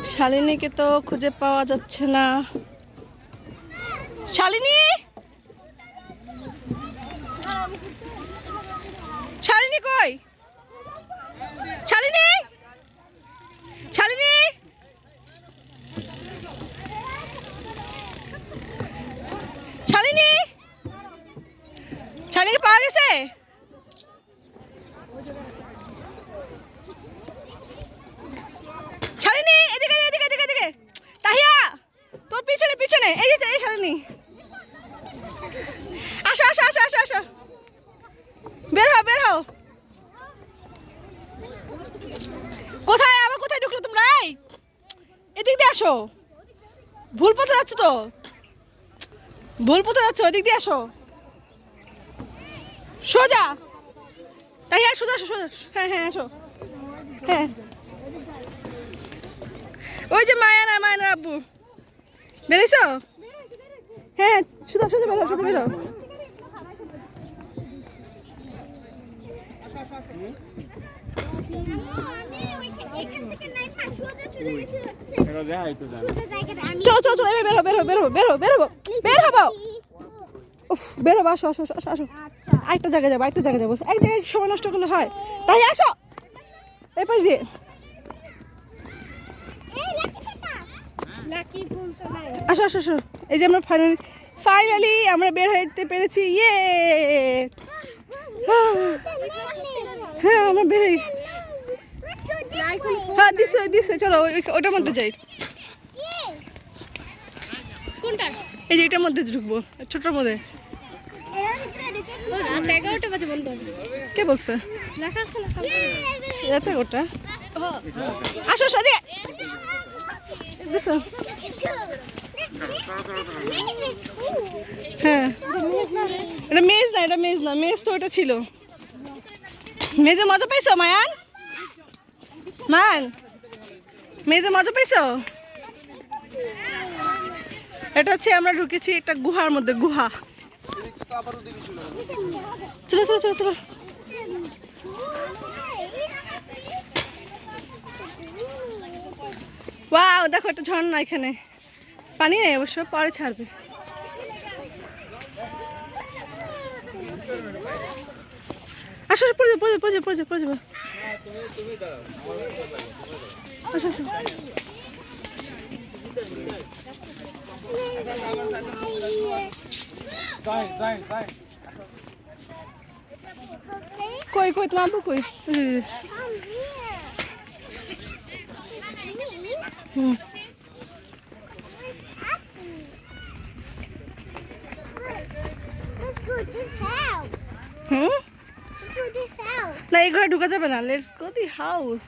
শালিনীকে তো খুঁজে পাওয়া যাচ্ছে না। শালিনী, শালিনী কই? শালিনী, শালিনী, শালিনী, শালিনী পাওয়া গেছে? শালিনী এদিকে এদিকে এদিকে এদিকে। তাহিয়া তোর পিছনে পিছনে, এই যে এই শালিনী। আসো আসো আসো আসো আসো, বের হও বের হও। কোথায় আবার কোথায় ঢুকলো তোমরা? এদিক দিয়ে আসো, ভুল পথে যাচ্ছ তো, ভুল পথে যাচ্ছ, ওদিক দিয়ে আসো সোজা। তাই হ্যাঁ সোজা আসো সোজা। হ্যাঁ হ্যাঁ আসো। হ্যাঁ ওই যে মায়ানা মায়ানা আব্বু বেরিয়েছো? হ্যাঁ সোজা সোজা বেরো সোজা বেরো। চলো চলো চলো এবার বেরো বেরো বেরো বেরো বেরো বের হবো। উফ বেরো, আসো আসো আসো আসো। আরেকটা জায়গায় যাবো, আরেকটা জায়গায় যাবো, এক জায়গায় সময় নষ্ট করলে হয়? তাই আসো এই পাশ দিয়ে। আসো আসো আসো। এই যে আমরা ফাইনালি আমরা বের হইতে পেরেছি। ইয়ে হ্যাঁ আমরা বের হই। হ্যাঁ দিছে দিছে, চলো ওটার মধ্যে যাই। কোনটা? এই যে এটার মধ্যে ঢুকবো, ছোটর মধ্যে। কে বলছে? ওটা আসো আসো দিয়ে। হ্যাঁ এটা মেজ না, এটা মেজ না, মেজ তো ওটা ছিল। মেজে মজা পাইছো মায়ান? মান মেজে মজা পাইছো? এটা হচ্ছে আমরা ঢুকেছি একটা গুহার মধ্যে, গুহা। চলো চলো চলো চলো। ওয়াও দেখো একটা ঝর্ণা, এখানে পানি নেই অবশ্য, পরে ছাড়বে। আসো আসো পড়ে যাবো পড়ে যাবো পড়ে যাবো পড়ে যাবো পড়ে যাবো। আসো আসো। কই কই তোমার আব্বু কই? হুম হুম না এই ঘরে ঢুকা যাবে না। Let's go the house.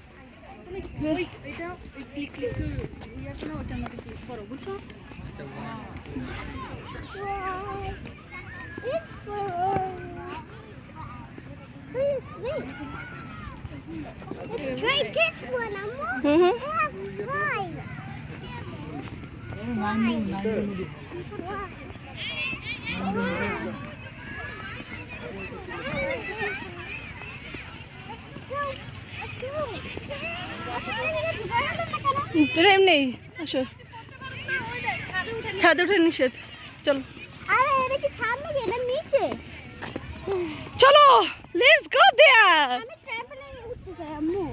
Let's try this one. এমনি আসো, ছাদে উঠে নিষেধ। চলো আরে এটা কি ছাদ নাকি? এটা নিচে। চলো লেটস গো দেয়ার। আমি ট্র্যাম্পলিনে উঠতে চাই আম্মু।